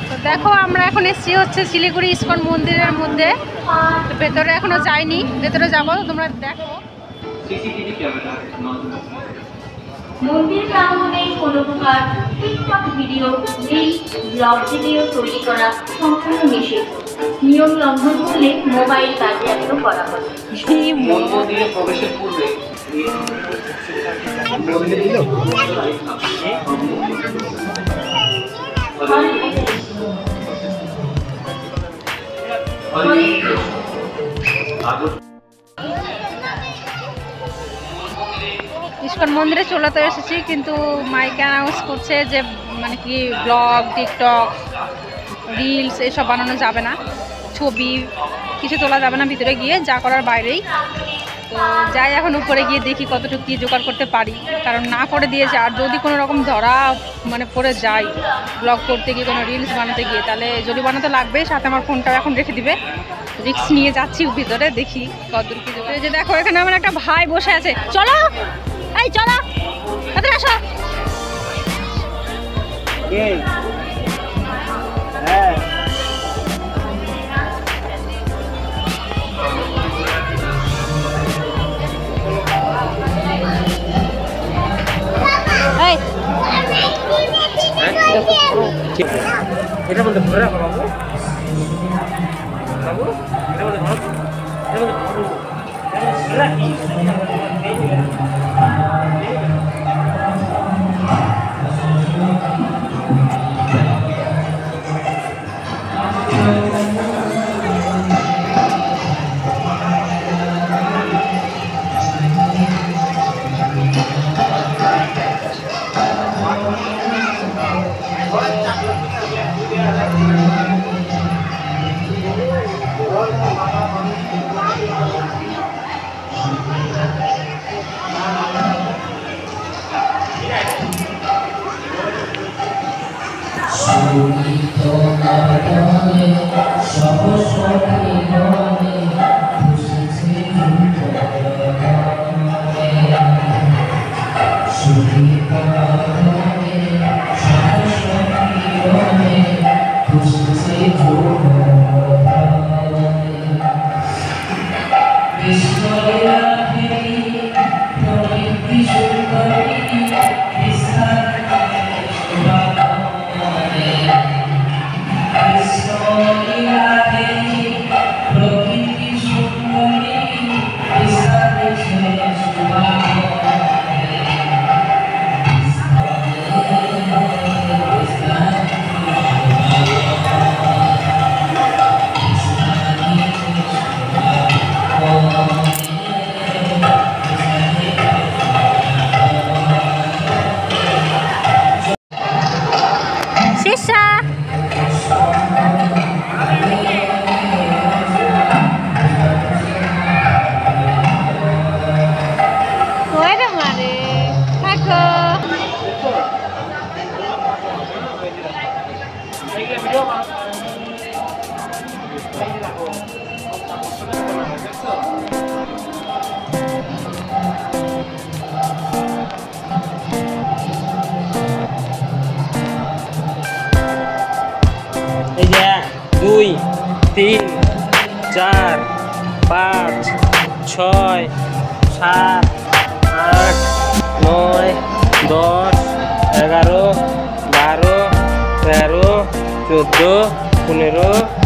তো দেখো আমরা এখন এসেছি হচ্ছে শিলিগুড়ি ইস্কন মন্দিরের মধ্যে। তো ভেতরে এখনো যাইনি, ভেতরে যাবো, তোমরা দেখো। মন্দির প্রাঙ্গণে কোনো প্রকার TikTok video, reel, blog video তৈরি করা সম্পূর্ণ নিষিদ্ধ। নিয়ম লঙ্ঘন করলে মোবাইল বাজেয়াপ্ত করা হবে। মন্দিরে প্রবেশের পূর্বে ইস্কন মন্দিরে চলে তো এসেছি, কিন্তু মাইকে অ্যানাউন্স করছে যে মানে কি ব্লগ, টিকটক, রিলস এসব বানানো যাবে না, ছবি কিছু তোলা যাবে না ভিতরে গিয়ে, যা করার বাইরেই। তো যাই এখন উপরে গিয়ে দেখি কতটুকু কী জোগাড় করতে পারি, কারণ না করে দিয়েছে। আর যদি কোনো রকম ধরা মানে পড়ে যাই ব্লগ করতে গিয়ে, কোনো রিলস বানাতে গিয়ে, তাহলে জরিমানা তো লাগবে, সাথে আমার ফোনটাও এখন রেখে দিবে। রিস্ক নিয়ে যাচ্ছি ভিতরে, দেখি কতদূর কী জোগাড়। যে দেখো এখানে আমার একটা ভাই বসে আছে, চলো এই চলো তাদের আসো। এটা বলতে ঘুরে রাখো বাবু, বাবু এটা বলতে ঘুরে রাখি। এই যে 1 2 3 4 5 6 7 8 9 10 11 12 13 14 15।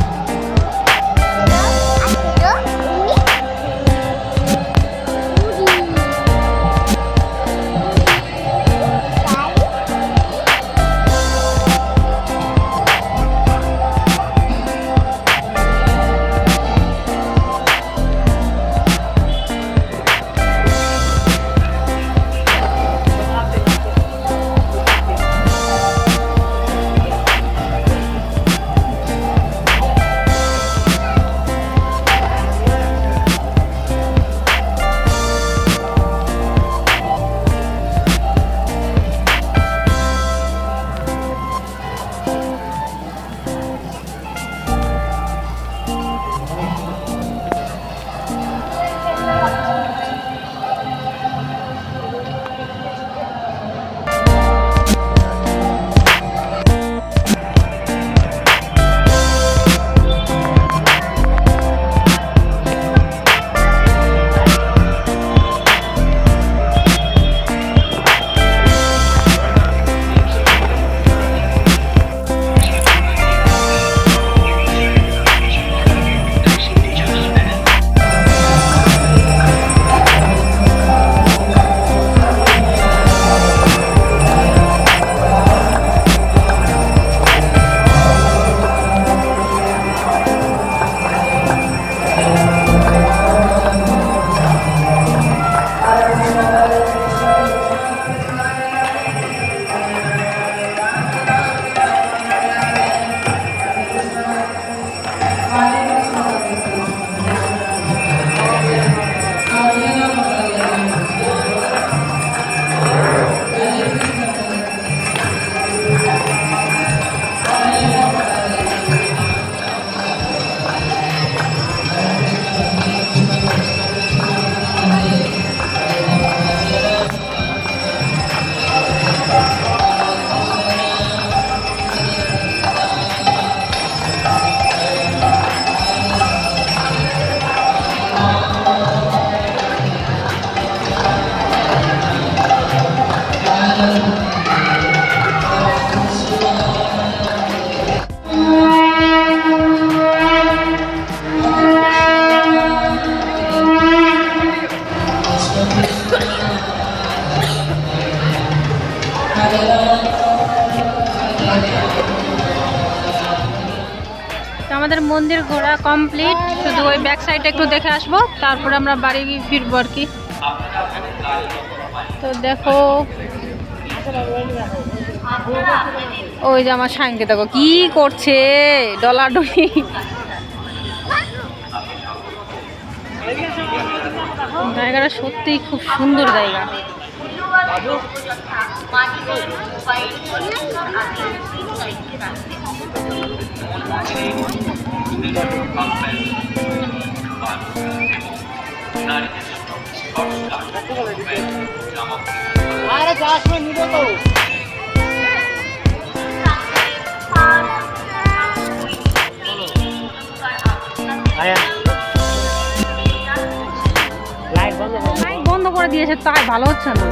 আমাদের মন্দির ঘোরা কমপ্লিট, শুধু ওই ব্যাক সাইডে একটু দেখে আসবো, তারপরে আমরা বাড়ি ফিরবো আর কি। তো দেখো ওই যে আমার সাইনকে দেখো কি করছে, ডলাডলি। জায়গাটা সত্যিই খুব সুন্দর জায়গা। লাইট বন্ধ করে দিয়েছে, তাই ভালো হচ্ছে না।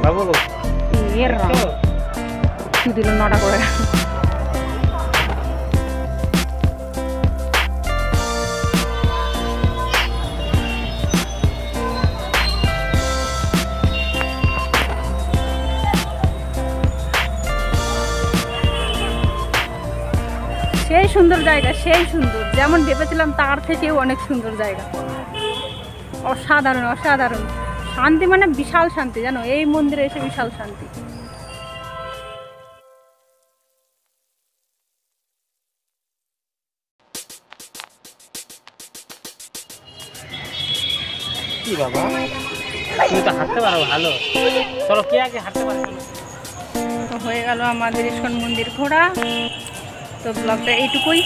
বাবু এর কি দিল 9টা করে। সেই সুন্দর জায়গা, সেই সুন্দর, যেমন ভেবেছিলাম তার থেকেও অনেক সুন্দর জায়গা। অসাধারণ অসাধারণ শান্তি, মানে বিশাল শান্তি, জানো এই মন্দিরে এসে বিশাল শান্তি। কি বাবা, তুমি তো হাঁটতে পারো ভালো, চলো কে আগে হাঁটতে পারো। তো হয়ে গেল আমাদের ইস্কন মন্দির ঘোরা। তো ব্লগটা এইটুকুই,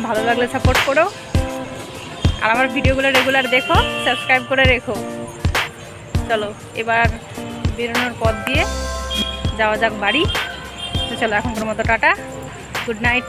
ভালো লাগলে সাপোর্ট করো, আর আমার ভিডিওগুলো রেগুলার দেখো, সাবস্ক্রাইব করে রেখো। চলো এবার বেরোনোর পথ দিয়ে যাওয়া যাক বাড়ি। তো চলো এখনকার মতো টাটা, গুড নাইট।